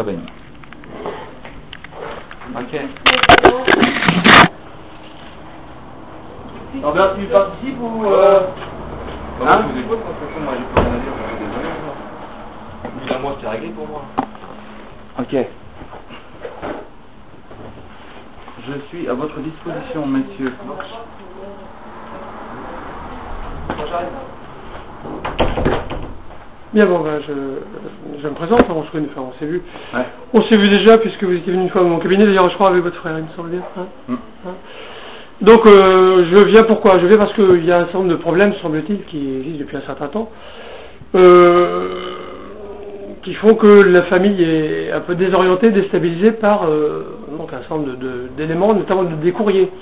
soit béni. Ok. Alors bien, tu participes ou Hein? Je vous écoute, parce que moi j'ai pas rien à dire, je suis désolé. C'est à moi, c'est réglé pour moi. Ok. Je suis à votre disposition, messieurs. Bien bon, ben, je me présente, on se connaît, enfin, on s'est vu. Ouais. On s'est vu déjà puisque vous étiez venu une fois dans mon cabinet, d'ailleurs je crois avec votre frère, il me semble bien. Hein. Hein. Donc je viens pourquoi? Je viens parce qu'il y a un certain nombre de problèmes, semble-t-il, qui existent depuis un certain temps, qui font que la famille est un peu désorientée, déstabilisée par donc un certain nombre d'éléments, notamment des courriers.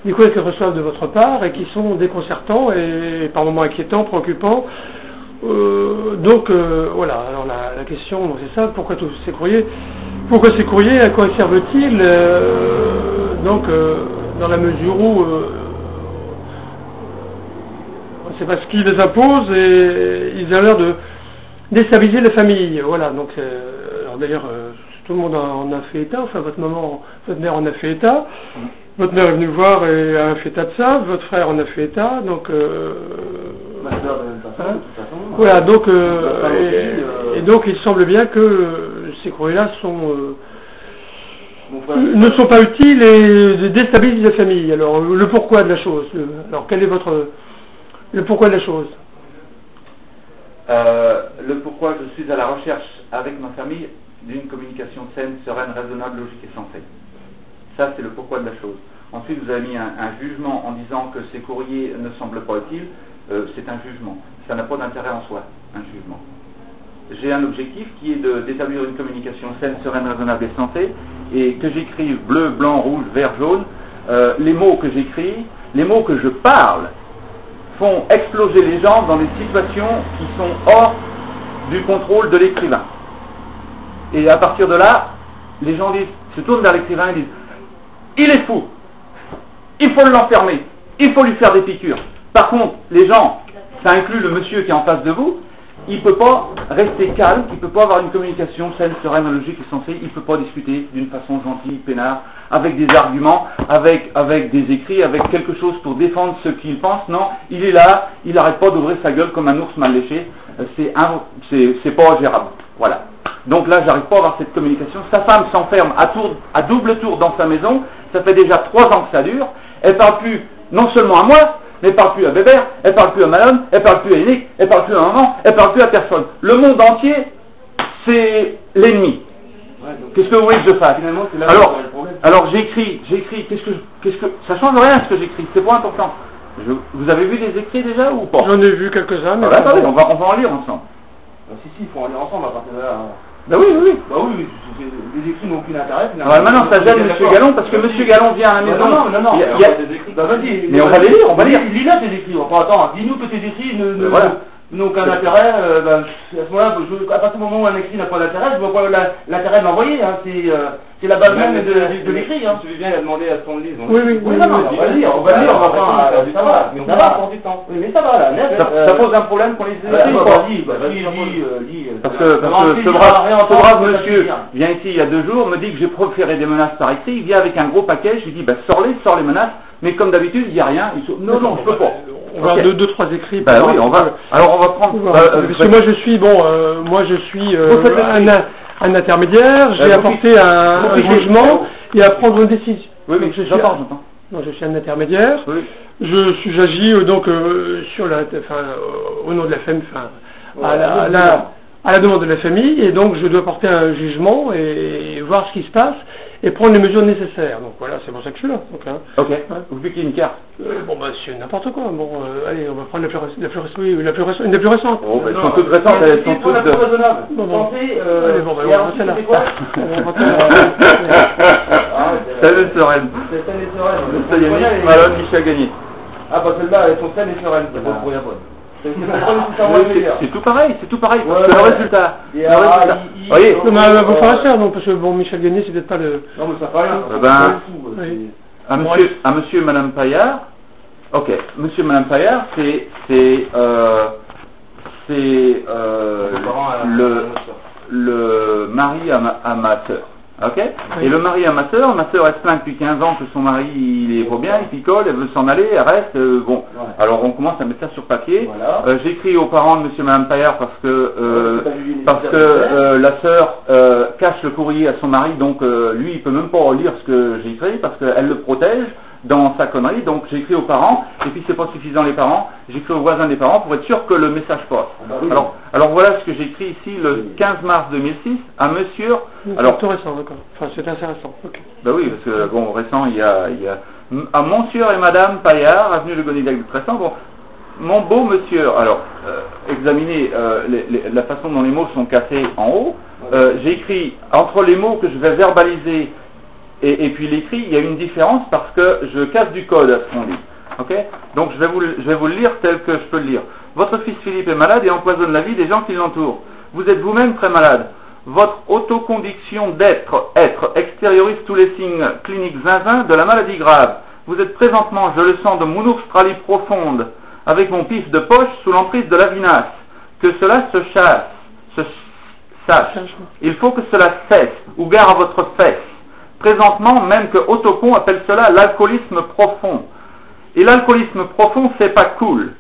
Des courriers qu'elles reçoivent de votre part et qui sont déconcertants et par moments inquiétants, préoccupants. Donc voilà, alors la question c'est ça, pourquoi tous ces courriers, à quoi servent-ils donc dans la mesure où c'est parce qu'ils les imposent et ils ont l'air de déstabiliser les familles, voilà, donc alors d'ailleurs tout le monde en a fait état, enfin votre mère en a fait état, votre mère est venue voir et a fait état de ça, votre frère en a fait état, donc voilà, donc et donc il semble bien que ces courriers-là ne sont pas utiles et déstabilisent les familles. Alors le pourquoi de la chose, alors quel est le pourquoi de la chose? Le pourquoi je suis à la recherche avec ma famille d'une communication saine, sereine, raisonnable, logique et sensée. Ça c'est le pourquoi de la chose. Ensuite vous avez mis un jugement en disant que ces courriers ne semblent pas utiles. C'est un jugement. Ça n'a pas d'intérêt en soi, un jugement. J'ai un objectif qui est d'établir une communication saine, sereine, raisonnable et sensée, et que j'écrive bleu, blanc, rouge, vert, jaune, les mots que j'écris, les mots que je parle, font exploser les gens dans des situations qui sont hors du contrôle de l'écrivain. Et à partir de là, les gens se tournent vers l'écrivain et disent « Il est fou, il faut l'enfermer, il faut lui faire des piqûres ». Par contre, les gens, ça inclut le monsieur qui est en face de vous, il ne peut pas rester calme, il ne peut pas avoir une communication saine, sereine, logique et sensée, il ne peut pas discuter d'une façon gentille, peinard, avec des arguments, avec des écrits, avec quelque chose pour défendre ce qu'il pense. Non, il est là, il n'arrête pas d'ouvrir sa gueule comme un ours mal léché, c'est pas gérable. Voilà. Donc là, j'arrive pas à avoir cette communication. Sa femme s'enferme à double tour dans sa maison, ça fait déjà 3 ans que ça dure, elle ne parle plus non seulement à moi, mais elle parle plus à Bébert, elle parle plus à Malone, elle parle plus à Yannick, elle parle plus à maman, elle parle plus à personne. Le monde entier, c'est l'ennemi. Ouais, qu'est-ce que vous voulez que je fasse? Alors j'écris, qu'est-ce que ça change rien ce que j'écris, c'est pas important. Vous avez vu des écrits déjà ou pas? J'en ai vu quelques-uns, mais attendez, on va en lire ensemble. Si, il faut en lire ensemble à partir de là. Bah oui. Bah oui, les écrits n'ont aucun intérêt. Maintenant, ça gêne M. Gallon parce que M. Gallon vient à la maison. Non. Il y a des écrits. Bah vas-y. Mais on va les lire, on va lire. Lis-là tes écrits. Attends, dis-nous que tes écrits n'ont aucun intérêt. À ce moment-là, à partir du moment où un écrit n'a pas d'intérêt, je vois pas l'intérêt de l'envoyer. C'est la base même de l'écrit. Celui bien, il a demandé à ce qu'on le lise. Oui. On va le lire, on va ça va. Mais on va prendre du temps. Oui, mais ça va là. Ça pose un problème pour les écrits ou pas? Vas-y. Parce que ce brave monsieur vient ici il y a 2 jours, me dit que j'ai proféré des menaces par écrit, il vient avec un gros paquet, je lui dis sors les menaces, mais comme d'habitude il n'y a rien, non, je peux pas. On va 2-3 écrits. Bah oui, on va prendre. Parce que moi je suis un intermédiaire, j'ai apporté un jugement et à prendre une décision. Oui, mais j'entends. Non, je suis un intermédiaire. Oui. J'agis donc au nom de la famille, à la demande de la famille, et donc je dois porter un jugement et voir ce qui se passe et prendre les mesures nécessaires. Donc voilà, c'est pour ça que je suis là. Donc, ok. Vous piquez une carte. C'est n'importe quoi. Allez, on va prendre une des plus récentes. Oh, elles sont toutes récentes, elles sont toutes raisonnables. On va celle-là. Salut Sereine. C'est Yannick, Malone, Michel Gagné. Ah bah celle-là, elles sont saines et sereines. C'est pas pour rien. C'est tout pareil, c'est le résultat. Vous voyez, vous faire cher, donc, parce que Michel Gagné, c'est peut-être pas le. Non, mais ça fait rien. À monsieur et madame Paillard, ok, monsieur et madame Paillard, le mari à ma sœur. Ok. Oui. Et le mari à ma sœur elle se plaint depuis 15 ans que son mari il est pas bien, il picole, elle veut s'en aller, elle reste, bon. Ouais. Alors on commence à mettre ça sur papier. Voilà. J'écris aux parents de monsieur et madame Paillard parce que la sœur cache le courrier à son mari, donc lui il peut même pas lire ce que j'ai écrit parce qu'elle le protège dans sa connerie, donc j'écris aux parents, et puis c'est pas suffisant les parents, j'écris aux voisins des parents pour être sûr que le message passe. Oui. Alors voilà ce que j'écris ici le 15 mars 2006 à monsieur. Alors c'est tout récent, d'accord. Enfin c'est assez récent. Okay. Ben oui, parce que bon récent il y a à monsieur et madame Paillard, avenue Le Gonidac du Tressan. Bon, mon beau monsieur, alors examinez la façon dont les mots sont cassés en haut. J'ai écrit entre les mots que je vais verbaliser et puis l'écrit, il y a une différence parce que je casse du code à ce qu'on dit. Ok? Donc je vais vous le lire tel que je peux le lire. Votre fils Philippe est malade et empoisonne la vie des gens qui l'entourent. Vous êtes vous-même très malade. Votre autoconviction d'être extériorise tous les signes cliniques zinzin de la maladie grave. Vous êtes présentement, je le sens, de mon Australie profonde, avec mon pif de poche sous l'emprise de la vinasse. Que cela se sache. Il faut que cela cesse, ou gare à votre fesse. Présentement, même que Autocon appelle cela l'alcoolisme profond. Et l'alcoolisme profond, c'est pas cool.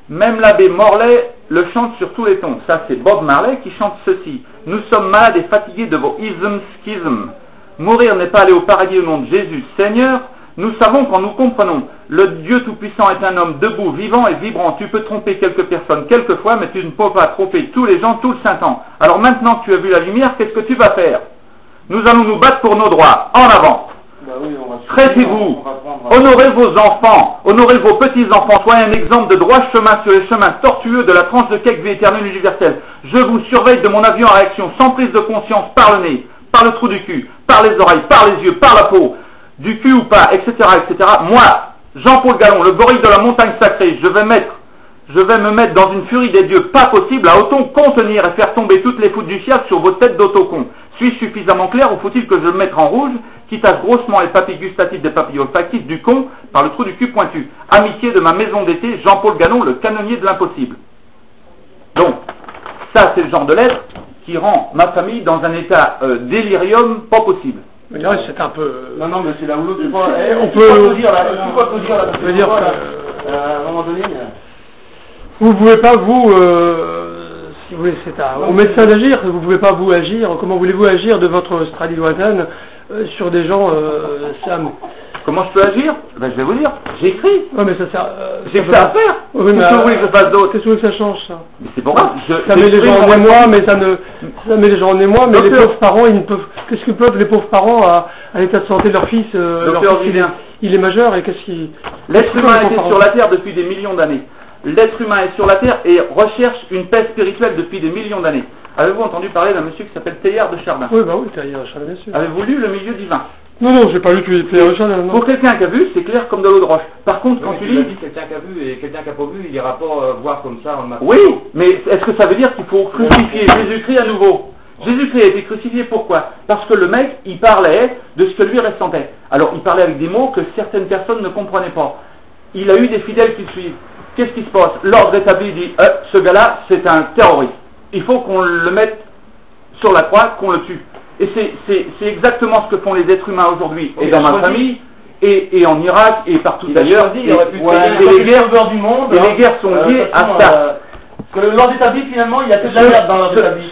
Même l'abbé Morlaix le chante sur tous les tons. Ça, c'est Bob Marley qui chante ceci. Nous sommes malades et fatigués de vos ismes-schismes. Mourir n'est pas aller au paradis au nom de Jésus, Seigneur. Nous savons quand nous comprenons. Le Dieu Tout-Puissant est un homme debout, vivant et vibrant. Tu peux tromper quelques personnes quelquefois, mais tu ne peux pas tromper tous les gens tout le saint temps. Alors maintenant que tu as vu la lumière, qu'est-ce que tu vas faire? Nous allons nous battre pour nos droits. En avant. Bah oui, traitez-vous. Honorez vos enfants. Honorez vos petits-enfants. Soyez un exemple de droit chemin sur les chemins tortueux de la tranche de cake vie éternelle universelle. Je vous surveille de mon avion à réaction sans prise de conscience par le nez, par le trou du cul, par les oreilles, par les yeux, par la peau, du cul ou pas, etc., etc. Moi, Jean-Paul Gallon, le gorille de la montagne sacrée, je vais me mettre dans une furie des dieux pas possible à autant contenir et faire tomber toutes les foudres du ciel sur vos têtes d'autocons. Suis-je suffisamment clair ou faut-il que je le mette en rouge, qui tache grossement les papilles gustatives des papilles olfactives du con par le trou du cul pointu? Amitié de ma maison d'été, Jean-Paul Gallon, le canonnier de l'impossible. Donc, ça c'est le genre de lettre qui rend ma famille dans un état délirium pas possible. Mais là, c'est un peu... Non, mais c'est là où l'autre... On peut dire là. Je veux dire à un moment donné... Vous pouvez pas, si vous voulez, c'est au médecin d'agir, vous pouvez pas vous agir, comment voulez-vous agir de votre Australie lointaine sur des gens, Sam? Comment je peux agir? Ben, je vais vous dire, j'écris. Ouais, mais ça sert... j'ai que ça à faire. Oui, qu'est-ce que vous voulez que je fasse d'autre? Qu'est-ce que vous voulez que ça change, ça? Mais c'est pas grave. Ça met les gens en émoi, mais ça met les gens en émoi, mais les pauvres parents, ils ne peuvent... Qu'est-ce que peuvent les pauvres parents à l'état de santé de leur fils? Leur fils, il est majeur, et qu'est-ce qu'il... L'être humain a été sur la Terre depuis des millions d'années. L'être humain est sur la Terre et recherche une paix spirituelle depuis des millions d'années. Avez-vous entendu parler d'un monsieur qui s'appelle Teilhard de Chardin? Oui, bah oui, Teilhard de Chardin, bien sûr. Avez-vous lu Le Milieu divin? Non, j'ai pas lu Teilhard de Chardin, non. Pour quelqu'un qui a vu, c'est clair comme de l'eau de roche. Par contre, quand tu lis... quelqu'un qui a vu et quelqu'un qui n'a pas vu, il ira pas voir comme ça en matin. Oui, mais est-ce que ça veut dire qu'il faut crucifier Jésus-Christ à nouveau? Jésus-Christ a été crucifié, pourquoi? Parce que le mec, il parlait de ce que lui ressentait. Alors, il parlait avec des mots que certaines personnes ne comprenaient pas. Il a eu des fidèles qui le suivent. Qu'est-ce qui se passe? L'ordre établi dit, ce gars-là, c'est un terroriste. Il faut qu'on le mette sur la croix, qu'on le tue. Et c'est exactement ce que font les êtres humains aujourd'hui, et dans ma famille, et en Irak, et partout ailleurs. Et les guerres sont liées à ça. Parce que l'ordre établi, finalement, il y a que de la merde dans l'ordre établi.